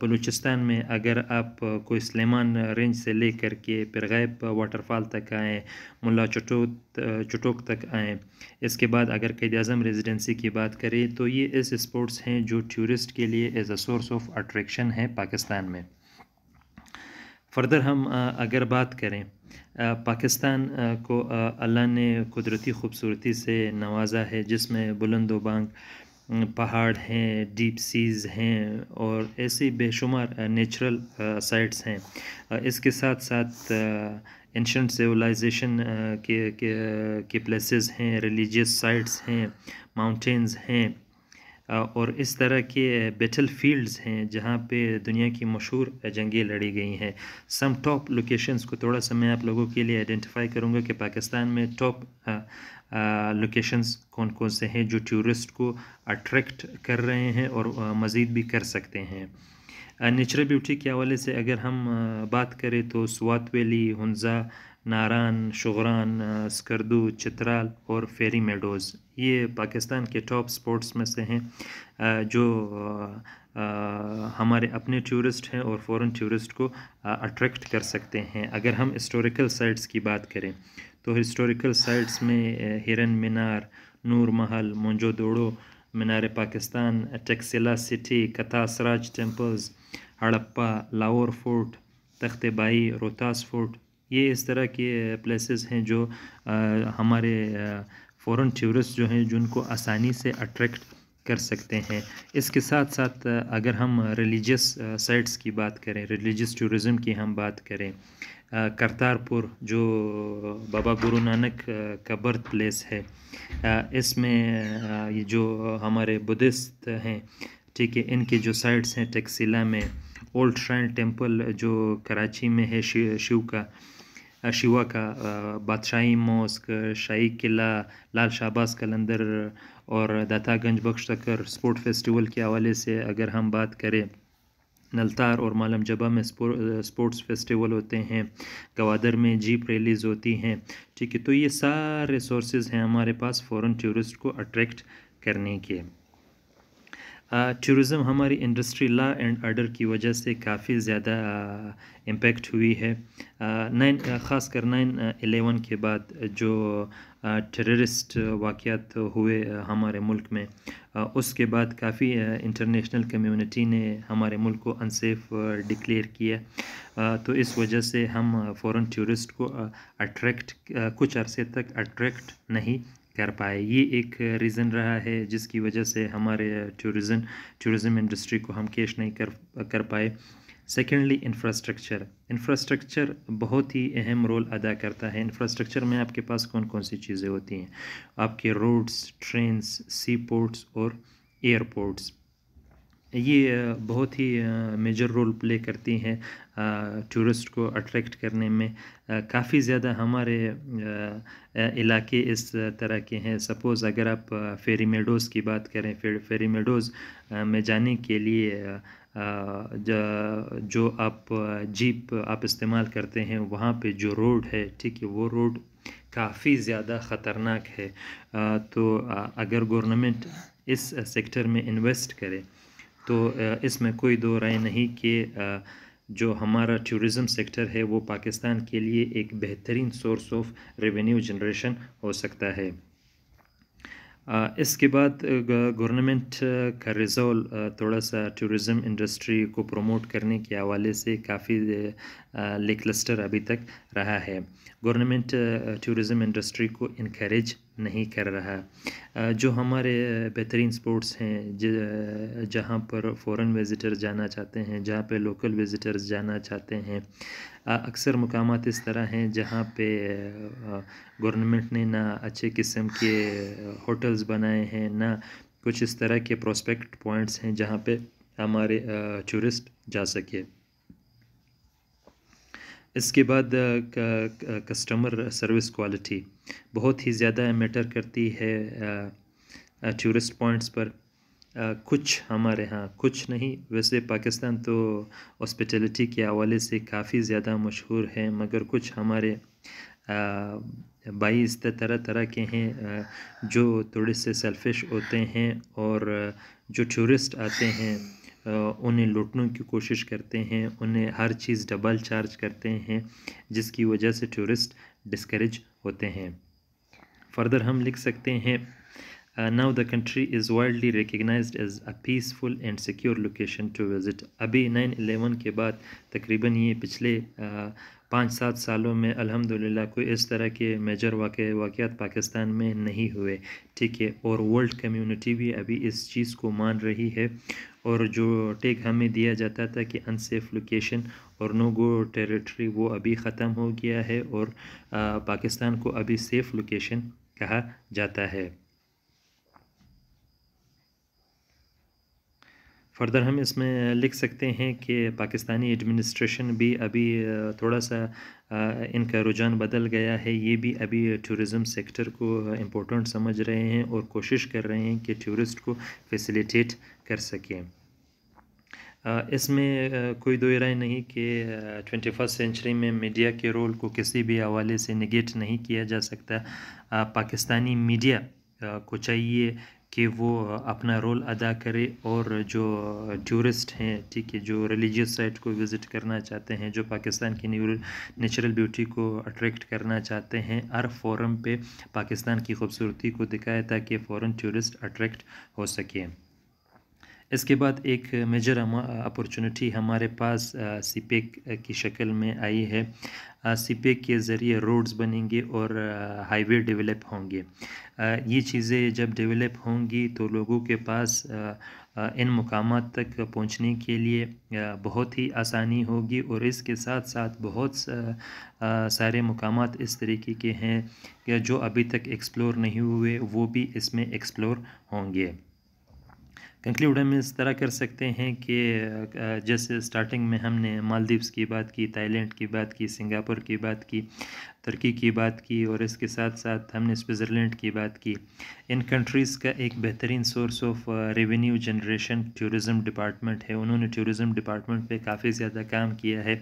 بلوچستان میں اگر آپ کوئی سلیمان رینج سے لے کر کے پرغیب واٹر فال تک آئیں، ملا چٹوک تک آئیں، اس کے بعد اگر قائد اعظم ریزیڈنسی کی بات کریں تو یہ ایسے اسپورٹس ہیں جو ٹورسٹ کے لیے as a source of attraction ہے پاکستان میں۔ فردر ہم اگر بات کریں پاکستان کو اللہ نے قدرتی خوبصورتی سے نوازا ہے، جس میں بلند و بانگ پہاڑ ہیں، ڈیپ سیز ہیں اور ایسی بے شمار نیچرل سائٹس ہیں۔ اس کے ساتھ ساتھ اینشنٹ سیولائزیشن کے پلیسز ہیں، ریلیجیس سائٹس ہیں، ماؤنٹینز ہیں اور اس طرح کے بیٹل فیلڈز ہیں جہاں پہ دنیا کی مشہور جنگیں لڑی گئی ہیں۔ سم ٹاپ لوکیشنز کو تھوڑا سا میں آپ لوگوں کے لیے آئیڈینٹیفائی کروں گا کہ پاکستان میں ٹاپ لوکیشنز کون کون سے ہیں جو ٹورسٹ کو اٹریکٹ کر رہے ہیں اور مزید بھی کر سکتے ہیں۔ نیچرل بیوٹی کے حوالے سے اگر ہم بات کریں تو سوات ویلی، ہنزا، ناران، شغران، سکردو، چترال اور فیری میڈوز یہ پاکستان کے ٹاپ سپورٹس میں سے ہیں جو ہمارے اپنے ٹورسٹ ہیں اور فورن ٹورسٹ کو اٹریکٹ کر سکتے ہیں۔ اگر ہم ہسٹوریکل سائٹس کی بات کریں تو ہسٹوریکل سائٹس میں ہرن مینار، نور محل، مونجو دوڑو، مینار پاکستان، ٹیکسلا سٹی، کتھا سراج ٹیمپلز، ہڑپا، لاہور فورٹ، تخت بائی، روہتاس فورٹ یہ اس طرح کے پلیسز ہیں جو ہمارے فورن ٹورسٹ جو ہیں جن کو آسانی سے اٹریکٹ کر سکتے ہیں۔ اس کے ساتھ ساتھ اگر ہم ریلیجیس سائٹس کی بات کریں، ریلیجیس ٹورزم کی ہم بات کریں، کرتارپور جو بابا گرو نانک کا برتھ پلیس ہے، اس میں یہ جو ہمارے بدھسٹ ہیں ٹھیک ہے ان کے جو سائٹس ہیں ٹیکسیلا میں، اولڈ شرائن ٹیمپل جو کراچی میں ہے شیوا کا، بادشاہی موسک، شاہی قلعہ، لال شہباز قلندر اور داتا گنج بخش تکر سپورٹ فیسٹیول کے حوالے سے اگر ہم بات کریں، نلتار اور مالم جبہ میں سپورٹس فیسٹیول ہوتے ہیں، گوادر میں جیپ ریلیز ہوتی ہیں ٹھیک ہے۔ تو یہ سارے سورسز ہیں ہمارے پاس فورن ٹورسٹ کو اٹریکٹ کرنے کے۔ ٹورزم ہماری انڈسٹری لا اینڈ آرڈر کی وجہ سے کافی زیادہ امپیکٹ ہوئی ہے۔ خاص کر 9/11 کے بعد جو ٹیررسٹ واقعات ہوئے ہمارے ملک میں، اس کے بعد کافی انٹرنیشنل کمیونٹی نے ہمارے ملک کو انسیف ڈکلیئر کیا، تو اس وجہ سے ہم فورن ٹورسٹ کو کچھ عرصے تک اٹریکٹ نہیں کر پائے۔ یہ ایک ریزن رہا ہے جس کی وجہ سے ہمارے ٹورزم انڈسٹری کو ہم کیش نہیں کر پائے۔ سیکنڈلی انفراسٹرکچر بہت ہی اہم رول ادا کرتا ہے۔ انفراسٹرکچر میں آپ کے پاس کون کون سی چیزیں ہوتی ہیں؟ آپ کے روڈز، ٹرینز، سی پورٹس اور ایئرپورٹس، یہ بہت ہی میجر رول پلے کرتی ہیں ٹورسٹ کو اٹریکٹ کرنے میں۔ کافی زیادہ ہمارے علاقے اس طرح کے ہیں، سپوز اگر آپ فیری میڈوز کی بات کریں، فیری میڈوز میں جانے کے لیے جو آپ جیپ آپ استعمال کرتے ہیں وہاں پہ جو روڈ ہے ٹھیک ہے وہ روڈ کافی زیادہ خطرناک ہے، تو اگر گورنمنٹ اس سیکٹر میں انویسٹ کرے تو اس میں کوئی دو رائے نہیں کہ جو ہمارا ٹورزم سیکٹر ہے وہ پاکستان کے لیے ایک بہترین سورس آف ریونیو جنریشن ہو سکتا ہے۔ اس کے بعد گورنمنٹ کا ریزول تھوڑا سا ٹورزم انڈسٹری کو پروموٹ کرنے کے حوالے سے کافی لیک لسٹر ابھی تک رہا ہے۔ گورنمنٹ ٹورزم انڈسٹری کو انکریج نہیں کر رہا۔ جو ہمارے بہترین سپورٹس ہیں جہاں پر فورن وزٹر جانا چاہتے ہیں، جہاں پہ لوکل وزٹرز جانا چاہتے ہیں، اکثر مقامات اس طرح ہیں جہاں پہ گورنمنٹ نے نہ اچھے قسم کے ہوٹلز بنائے ہیں، نہ کچھ اس طرح کے پروسپیکٹ پوائنٹس ہیں جہاں پہ ہمارے ٹورسٹ جا سکے۔ اس کے بعد کسٹمر سروس کوالٹی بہت ہی زیادہ میٹر کرتی ہے ٹورسٹ پوائنٹس پر۔ کچھ ہمارے ہاں، کچھ نہیں ویسے پاکستان تو ہاسپٹیلٹی کے حوالے سے کافی زیادہ مشہور ہے، مگر کچھ ہمارے بھائی اس طرح کے ہیں جو تھوڑے سے سیلفش ہوتے ہیں اور جو ٹورسٹ آتے ہیں انہیں لوٹنے کی کوشش کرتے ہیں، انہیں ہر چیز ڈبل چارج کرتے ہیں، جس کی وجہ سے ٹورسٹ ڈسکریج ہوتے ہیں۔ فردر ہم لکھ سکتے ہیں now the country is widely recognized as a peaceful and secure location to visit۔ ابھی 9/11 کے بعد تقریباً یہ پچھلے 5-7 سالوں میں الحمدللہ کوئی اس طرح کے میجر واقعات پاکستان میں نہیں ہوئے، ٹھیک ہے، اور ورلڈ کمیونٹی بھی ابھی اس چیز کو مان رہی ہے، اور جو ٹیگ ہمیں دیا جاتا تھا کہ ان سیف لوکیشن اور نو گو ٹیریٹری وہ ابھی ختم ہو گیا ہے، اور پاکستان کو ابھی سیف لوکیشن کہا جاتا ہے۔ فردر ہم اس میں لکھ سکتے ہیں کہ پاکستانی ایڈمنسٹریشن بھی ابھی تھوڑا سا ان کا رجحان بدل گیا ہے، یہ بھی ابھی ٹورزم سیکٹر کو امپورٹنٹ سمجھ رہے ہیں اور کوشش کر رہے ہیں کہ ٹورسٹ کو فیسیلیٹیٹ کر سکیں۔ اس میں کوئی دو رائے نہیں کہ 21 سینچری میں میڈیا کے رول کو کسی بھی حوالے سے نگیٹ نہیں کیا جا سکتا۔ پاکستانی میڈیا کو چاہیے کہ وہ اپنا رول ادا کرے، اور جو ٹورسٹ ہیں، ٹھیک ہے، جو ریلیجیس سائٹ کو وزٹ کرنا چاہتے ہیں، جو پاکستان کی نیچرل بیوٹی کو اٹریکٹ کرنا چاہتے ہیں، ہر فورم پہ پاکستان کی خوبصورتی کو دکھائے تاکہ فورن ٹورسٹ اٹریکٹ ہو سکیں۔ اس کے بعد ایک میجر اپورچونٹی ہمارے پاس سی پیک کی شکل میں آئی ہے۔ سی پیک کے ذریعے روڈز بنیں گے اور ہائی وے ڈیولپ ہوں گے۔ یہ چیزیں جب ڈیولپ ہوں گی تو لوگوں کے پاس ان مقامات تک پہنچنے کے لیے بہت ہی آسانی ہوگی، اور اس کے ساتھ ساتھ بہت سارے مقامات اس طریقے کے ہیں کہ جو ابھی تک ایکسپلور نہیں ہوئے وہ بھی اس میں ایکسپلور ہوں گے۔ کنکلیوڈ ہم اس طرح کر سکتے ہیں کہ جیسے سٹارٹنگ میں ہم نے مالدیوز کی بات کی، تائی لینڈ کی بات کی، سنگاپور کی بات کی، ترکی کی بات کی، اور اس کے ساتھ ساتھ ہم نے سوئٹزرلینڈ کی بات کی۔ ان کنٹریز کا ایک بہترین source of revenue generation tourism department ہے، انہوں نے ٹورزم ڈپارٹمنٹ پہ کافی زیادہ کام کیا ہے۔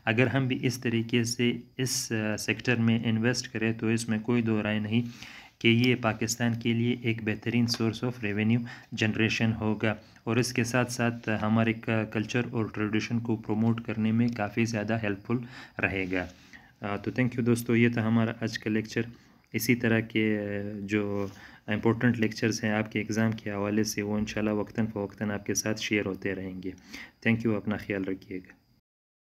اگر ہم بھی اس طریقے سے اس سیکٹر میں انویسٹ کریں تو اس میں کوئی دو رائے نہیں کہ یہ پاکستان کے لیے ایک بہترین سورس آف ریونیو جنریشن ہوگا، اور اس کے ساتھ ساتھ ہمارے کلچر اور ٹریڈیشن کو پروموٹ کرنے میں کافی زیادہ ہیلپ فل رہے گا۔ تو تھینک یو دوستو، یہ تھا ہمارا آج کا لیکچر۔ اسی طرح کے جو امپورٹنٹ لیکچرز ہیں آپ کے ایگزام کے حوالے سے وہ انشاءاللہ وقتاً فوقتاً آپ کے ساتھ شیئر ہوتے رہیں گے۔ تھینک یو، اپنا خیال رکھیے گا۔